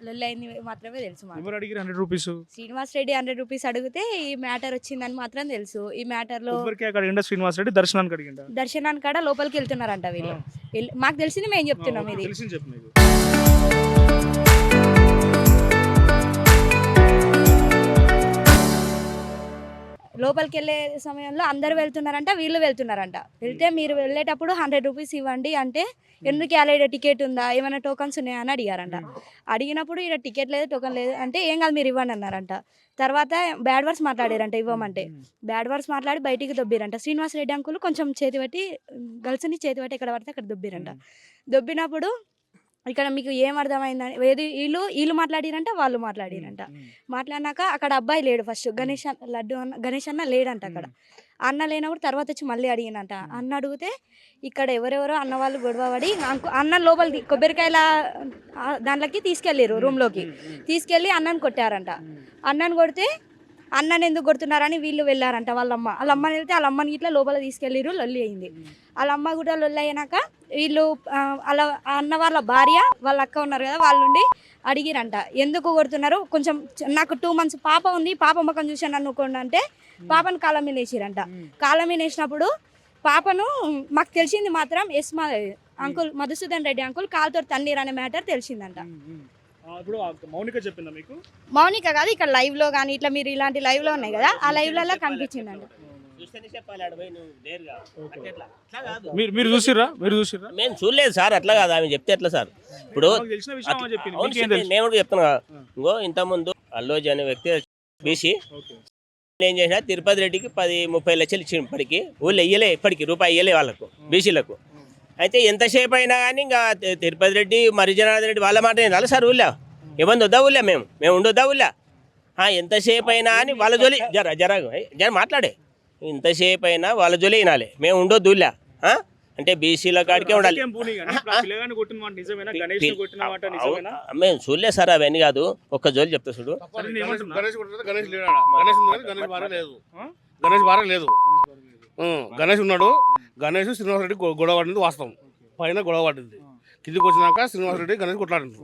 లొల్లి అయింది మాత్రమే తెలుసు మాకు. ఎవరు అడిగిరు 100 రూపీస్? శ్రీనివాస్ రెడ్డి 100 రూపీస్ అడిగితే ఈ మ్యాటర్ వచ్చిందని మాత్రం తెలుసు. ఈ మ్యాటర్లో కొబ్బరికాయ అక్కడ అడిగిండా శ్రీనివాస్ రెడ్డి, దర్శనానికి అడిగిండా? దర్శనానికి కాడ లోపలికి వెళ్తున్నారంట వీళ్ళు. మాకు తెలిసింది మేము చెప్తున్నాం. ఇది తెలిసింది చెప్పు నీకు. లోపలికి వెళ్ళే సమయంలో అందరు వెళ్తున్నారంట, వీళ్ళు వెళ్తున్నారంట. వెళ్తే మీరు వెళ్ళేటప్పుడు 100 రూపీస్ ఇవ్వండి అంటే, ఎందుకు ఇవ్వాలి, టికెట్ ఉందా, ఏమైనా టోకన్స్ ఉన్నాయా అని అడిగారంట. అడిగినప్పుడు ఇక్కడ టికెట్ లేదు, టోకన్ లేదు అంటే, ఏం కాదు మీరు ఇవ్వండి అన్నారంట. తర్వాత బ్యాడ్ వర్డ్స్ మాట్లాడారంట ఇవ్వమంటే. బ్యాడ్ వర్డ్స్ మాట్లాడి బయటికి దొబ్బిరంట. శ్రీనివాస్ రెడ్డి అంకుల్ కొంచెం చేతి పెట్టి గర్ల్స్ని చేతి పెట్టి ఎక్కడ పడితే అక్కడ దొబ్బిరంట. దొబ్బినప్పుడు ఇక్కడ మీకు ఏం అర్థమైందని వీళ్ళు మాట్లాడిరంట, వాళ్ళు మాట్లాడిరంట. మాట్లాడినాక అక్కడ అబ్బాయి లేడు. ఫస్ట్ గణేష్ అన్న లేడంట అక్కడ. అన్న లేనప్పుడు తర్వాత వచ్చి మళ్ళీ అడిగినంట. అన్న అడిగితే ఇక్కడ ఎవరెవరో అన్న వాళ్ళు గొడవ పడి అన్న లోపలికి కొబ్బరికాయల దాంట్లోకి తీసుకెళ్ళారు, రూమ్లోకి తీసుకెళ్ళి అన్నని కొట్టారంట. అన్నని కొడితే అన్నని ఎందుకు కొడుతున్నారని వీళ్ళు వెళ్ళారంట. వాళ్ళ అమ్మని వెళ్తే వాళ్ళ అమ్మని ఇట్లా లోపల తీసుకెళ్ళిరు, లొల్లి అయింది. వాళ్ళ అమ్మ కూడా లొల్లి అయినాక వీళ్ళు అలా అన్న వాళ్ళ భార్య వాళ్ళ అక్క ఉన్నారు కదా, వాళ్ళ నుండి అడిగిరంట ఎందుకు కొడుతున్నారు, కొంచెం నాకు 2 months పాప ఉంది, పాప ముఖం చూసాను అనుకోండి అంటే పాపను కాళ్ళ మీద వేసిరంట. కాళ్ళ మీద వేసినప్పుడు పాపను మాకు తెలిసింది మాత్రం అంకుల్ మధుసూదన్ రెడ్డి అంకుల్ కాలుతో తన్నీరు అనే మ్యాటర్ తెలిసిందంట. మౌనిక కాదు, ఇక్కడ లైవ్ లో కానీ ఇట్లా మీరు ఇలాంటి లైవ్ లో ఉన్నాయి కదా, ఆ లైవ్ లలో కనిపించిందండి. మీరు చూసిర్రా? మేము చూడలేదు సార్, అట్లా కాదు ఆమె చెప్తే ఎట్లా సార్. ఇప్పుడు మేము కూడా చెప్తున్నా, ఇంకో ఇంతకుముందు అల్లోజీ అనే వ్యక్తి బీసీ ఏం చేసినా తిరుపతి రెడ్డికి 10-30 లక్షలు ఇచ్చింది. ఇప్పటికి ఊళ్ళో ఇయ్యలే, ఇప్పటికి రూపాయి ఇయ్యలే వాళ్ళకు, బీసీలకు. అయితే ఎంతసేపు అయినా కానీ ఇంకా తిరుపతి రెడ్డి మరి జనార్దన్ రెడ్డి వాళ్ళ మాట వినాలి సార్. ఊళ్ళో ఇబ్బంది వద్దా, ఊళ్ళో మేము ఉండొద్దా ఊళ్ళో? ఎంతసేపు అయినా అని వాళ్ళ జోలి జర మాట్లాడే, ఇంతసేపు అయినా వాళ్ళ జోలి వినాలి, మేము ఉండొద్దు ఊళ్ళో. అంటే బీసీల కాడికే ఉండాలి. మేము చూడలేదు సార్, అవన్నీ కాదు. ఒక్క జోలి చెప్తా చూడు. గణేష్ ఉన్నాడు, గణేష్ శ్రీనివాస్ రెడ్డి గొడవ పడింది వాస్తవం. పైన గొడవ పడింది, కిందికి వచ్చినాక శ్రీనివాస్ రెడ్డి గణేష్ కొట్లాడింది.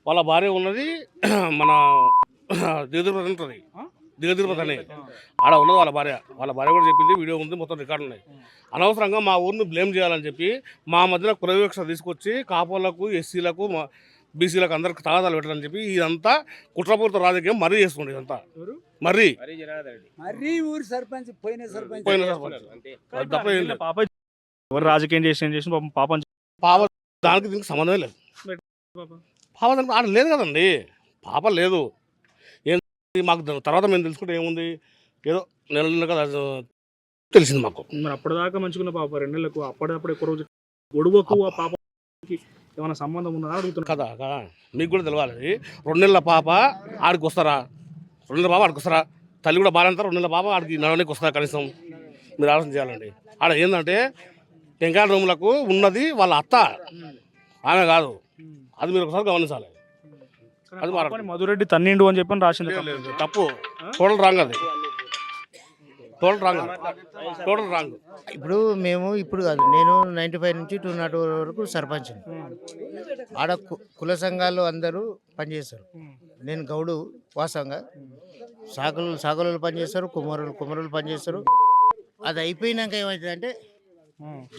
వాళ్ళ భార్య ఉన్నది మన దిగతిరుపతి ఉంటుంది, దిగతిరుపతి అని ఆడ ఉన్నది వాళ్ళ భార్య కూడా చెప్పింది, వీడియో ఉంది, మొత్తం రికార్డు ఉన్నాయి. అనవసరంగా మా ఊరిని బ్లేమ్ చేయాలని చెప్పి మా మధ్యన కులవివక్ష తీసుకొచ్చి కాపులకు, ఎస్సీలకు, బీసీలకు అందరికి తగాదాలు పెట్టాలని చెప్పి ఇదంతా కుట్రపూరిత రాజకీయం మరీ చేస్తుండే. ఇదంతా మరీ ఊరు సర్పంచ్ పోయిన రాజకీయం చేసిన పాప దానికి దీనికి సంబంధమే లేదు. పాప దానికి ఆడ లేదు కదండి, పాప లేదు. మాకు తర్వాత మేము తెలుసుకుంటే ఏముంది, ఏదో నెల కదా తెలిసింది మాకు. మరి అప్పటిదాకా మంచుకున్న పాప 2 నెలలకు అప్పటిదప్పుడు ఎక్కువ రోజు గొడవకు ఆ పాపకి ఏమైనా సంబంధం ఉందా అడుగుతున్నా కదా. మీకు కూడా తెలవాలి. 2 నెలల పాప ఆడికి వస్తారా? 2 నెలల పాప ఆడికి వస్తారా? తల్లి కూడా బాగానే 2 నెలల పాప ఆడికి నడవడానికి వస్తారా? కనీసం మీరు ఆలోచన చేయాలండి. ఆడ ఏంటంటే టెంకాయ రూములకు ఉన్నది వాళ్ళ అత్త, ఆమె కాదు. అది మీరు ఒకసారి గమనించాలి. అది మధురెడ్డి తన్నిండు అని చెప్పని రాసింది, తప్పు. టోటల్ రాంగ్, అది టోటల్ రాంగ్. ఇప్పుడు కాదు, నేను 95 నుంచి 202 వరకు సర్పంచ్. ఆడ కుల సంఘాలు అందరూ పనిచేస్తారు. నేను గౌడు వాసంగా, సాగులు పనిచేస్తారు, కుమ్మరులు పనిచేస్తారు. అది అయిపోయినాక ఏమవుతుందంటే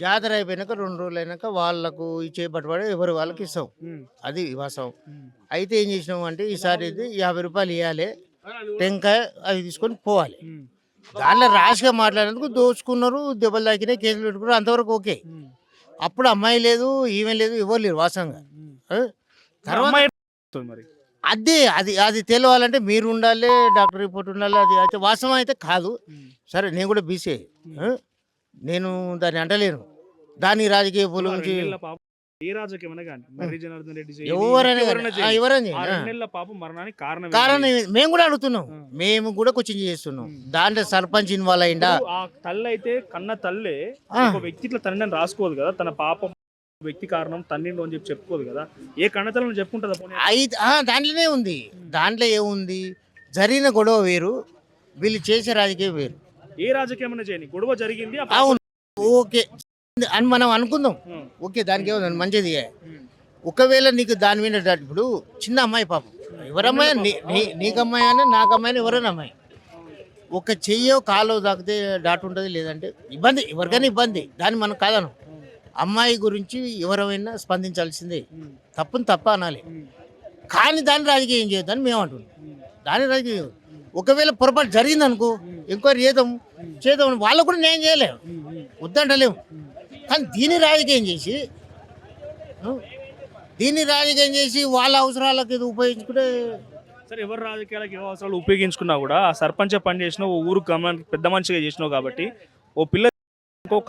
జాతర అయిపోయినాక 2 రోజులు అయినాక వాళ్ళకు ఇచ్చే పట్టుబడి ఎవరు వాళ్ళకి ఇస్తాం, అది వాస్తవం. అయితే ఏం చేసినాం అంటే ఈసారి 50 రూపాయలు ఇవ్వాలి, టెంకాయ అవి తీసుకొని పోవాలి. దానిలో రాష్గా మాట్లాడేందుకు దోచుకున్నారు, దెబ్బలు తాకినాయి, కేసులు పెట్టుకున్నారు, అంతవరకు ఓకే. అప్పుడు అమ్మాయి లేదు, ఈమె లేదు, ఎవరు లేరు వాసంగా. తర్వాత అది తెలియాలంటే మీరు ఉండాలి, డాక్టర్ రిపోర్ట్ ఉండాలి. అది అయితే వాస్తవం అయితే కాదు. సరే, నేను కూడా బీసీ, నేను దాన్ని అంటలేను. దాని రాజకీయ పూల నుంచి కారణం మేము కూడా అడుగుతున్నాం, మేము కూడా క్వశ్చన్ చేస్తున్నాం. దాంట్లో సర్పంచ్ ఇన్వాల్వ్ అయిందా? తల్లి అయితే కన్న తల్లే వ్యక్తి ఇట్లా తండ్రి రాసుకోదు కదా, తన పాపం వ్యక్తి కారణం తన్నిండు అని చెప్పి చెప్పుకోదు కదా, ఏ కన్నతలను చెప్పుకుంటుందా? దాంట్లోనే ఉంది. దాంట్లో ఏముంది, జరిగిన గొడవ వేరు, వీళ్ళు చేసే రాజకీయం వేరు. ఏ రాజకీయం చేయని గొడవ జరిగింది, అవును, ఓకే అని మనం అనుకుందాం. ఓకే, దానికి ఏముంది, మంచిది. ఒకవేళ నీకు దాని మీద ఇప్పుడు చిన్న అమ్మాయి పాపం, ఎవరమ్మాయి నీకు అమ్మాయి అని నాకు అమ్మాయిని ఎవరైనా అమ్మాయి, ఒక చెయ్యో కాలో తాకితే డాట్ ఉంటుంది, లేదంటే ఇబ్బంది, ఎవరికైనా ఇబ్బంది, దాన్ని మనం కాదను. అమ్మాయి గురించి ఎవరైనా స్పందించాల్సిందే, తప్పుని తప్ప అనాలి, కానీ దాన్ని రాజకీయం చేయొద్దని మేము అంటున్నాం. దాని రాజకీయం ఒకవేళ పొరపాటు జరిగిందనుకో ఎంక్వైరీ చేద్దాం, వాళ్ళకు కూడా న్యాయం చేయలేము, వద్దంటలేము. కానీ దీన్ని రాజకీయం చేసి వాళ్ళ అవసరాలకు ఇది ఉపయోగించుకుంటే సరే, ఎవరు రాజకీయాలకు ఏ అవసరాలు ఉపయోగించుకున్నా కూడా ఆ సర్పంచ్ పని చేసినావు, ఊరు పెద్ద మనిషిగా చేసినావు కాబట్టి ఓ పిల్ల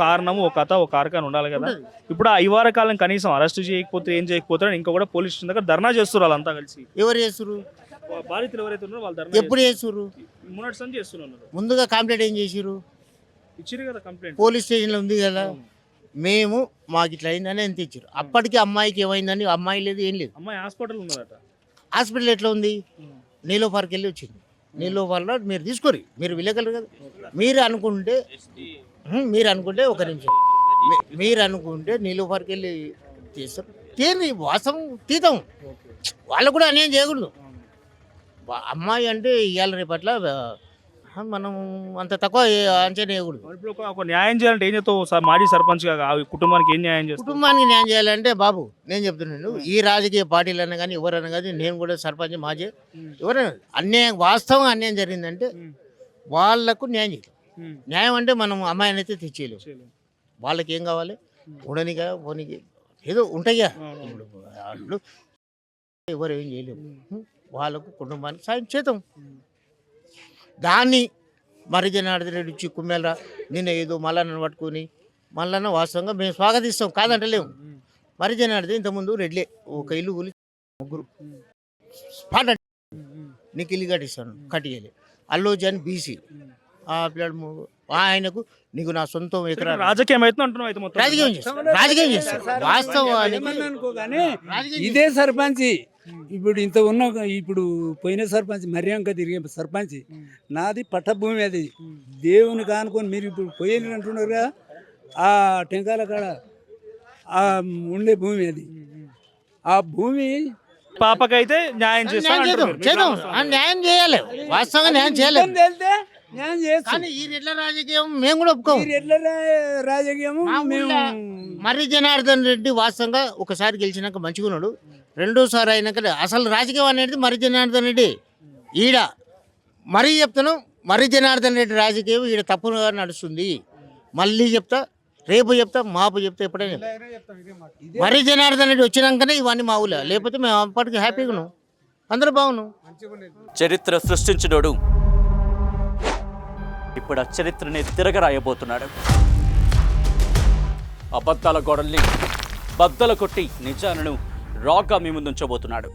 కారణం, ఒక కథ, ఒక కారకాన్ని ఉండాలి కదా. ఇప్పుడు ఆ ఇవార కాలం కనీసం అరెస్ట్ చేయకపోతే ఏం చేయకపోతే ఇంకా కూడా పోలీస్ స్టేషన్ దగ్గర ధర్నా చేస్తున్నారు వాళ్ళంతా కలిసి. ఎవరు చేస్తున్నారు? బాధితులు ఎవరైతే ఉన్నారో వాళ్ళు ధర్నా ఎప్పుడు చేస్తున్నారు? మొన్నటి సంది చేస్తున్నారు. ముందుగా కంప్లైంట్ ఏం చేసిరు? ఇచ్చిరు కదా కంప్లైంట్, పోలీస్ స్టేషన్లో ఉంది కదా, మేము మాకు ఇట్లా అయిందని ఎంత ఇచ్చారు. అప్పటికి అమ్మాయికి ఏమైందని, అమ్మాయి లేదు ఏం లేదు, అమ్మాయి హాస్పిటల్ ఉన్నదట. హాస్పిటల్ ఎట్లా ఉంది? నీలోఫర్కి వెళ్ళి వచ్చింది. నీలోఫర్లో మీరు తీసుకోరు, మీరు విలేకరు కదా, మీరు అనుకుంటే ఒక నిమిషం, మీరు అనుకుంటే నీలోఫర్కి వెళ్ళి చేస్తారు, తీరి వాసం తీతాం, వాళ్ళకు కూడా అన్యాయం చేయకూడదు. అమ్మాయి అంటే ఇవాళ రేపట్ల మనం అంత తక్కువ అంచనా వేయకూడదు. ఇప్పుడు ఒక న్యాయం చేయాలంటే ఏం చేస్తావు సార్? మాజీ సర్పంచ్ గా కుటుంబానికి ఏం న్యాయం చేస్తావు? కుటుంబానికి న్యాయం చేయాలంటే బాబు నేను చెప్తున్నాను, ఈ రాజకీయ పార్టీలన్నా కానీ ఎవరైనా కానీ, నేను కూడా సర్పంచ్ మాజీ ఎవరైనా అన్యాయం, వాస్తవం అన్యాయం జరిగిందంటే వాళ్లకు న్యాయం చేయాలి. న్యాయం అంటే మనం అమ్మాయిని అయితే తెచ్చేయలేము, వాళ్ళకి ఏం కావాలి, ఉండనిగా పోనీకి ఏదో ఉంటాయా, ఇప్పుడు ఎవరు ఏం చేయలేము, వాళ్ళకు కుటుంబానికి సాయం చేద్దాం. దాన్ని మరి జనార్దన్ రెడ్డి వచ్చి కుమ్మేళ నిన్న ఏదో మల్లన్న పట్టుకొని, మల్లన్న వాస్తవంగా మేము స్వాగతిస్తాం, కాదంటలేము. మరి జనార్దన్ ఇంతకుముందు రెడ్లే ఒక ఇల్లు కూలి ముగ్గురు స్పాట్ నీకు ఇల్లు కట్టిస్తాను, కట్టియాలి. అల్లోజీ అని బీసీ, ఆ పిల్లడు ఆయనకు నీకు నా సొంతం ఎకరా రాజకీయం అయితే అంటున్నావు, అయితే మొత్తం రాజకీయం చేస్తాం వాస్తవానికి. ఇదే సర్పంచ్ ఇప్పుడు ఇప్పుడు పోయిన సర్పంచ్ మర్యాంక తిరిగే సర్పంచ్ నాది పట్టభూమి, అది దేవుని కానుకొని మీరు ఇప్పుడు పోయేది అంటున్నారు కదా, ఆ టెంకాల కాడ ఆ ఉండే భూమి, అది ఆ భూమి పాపకైతే న్యాయం చేద్దాం, న్యాయం చేయాలి, వాస్తవంగా న్యాయం చేయలేదు. వెళ్తే న్యాయం చేస్తాం. ఈ రెడ్ల రాజకీయం మేము కూడా ఒప్పుకోము. రాజకీయము మర్రి జనార్దన్ రెడ్డి వాస్తవంగా ఒకసారి గెలిచినాక మంచిగా ఉన్నాడు, రెండోసారి అయినాక అసలు రాజకీయం అనేది మర్రి జనార్దన్ రెడ్డి ఈడ మరీ చెప్తాను, మర్రి జనార్దన్ రెడ్డి రాజకీయం ఈడ తప్పుగా నడుస్తుంది. మళ్ళీ చెప్తా, రేపు చెప్తా, మాపు చెప్తా, ఎప్పుడైనా మర్రి జనార్దన్ రెడ్డి వచ్చినాకనే ఇవన్నీ మా ఊళ్ళో, లేకపోతే మేము అప్పటికి హ్యాపీగా ఉన్నాం, అందరూ బాగున్నాం. చరిత్ర సృష్టించినోడు ఇప్పుడు ఆ చరిత్రని తిరగరాయబోతున్నాడు. అబద్ధాల గోడల్ని బద్దలు కొట్టి నిజాలను రాగా మీ ముందుంచబోతున్నాడు.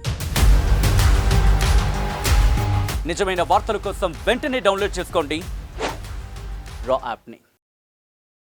నిజమైన వార్తల కోసం వెంటనే డౌన్లోడ్ చేసుకోండి రా యాప్ని.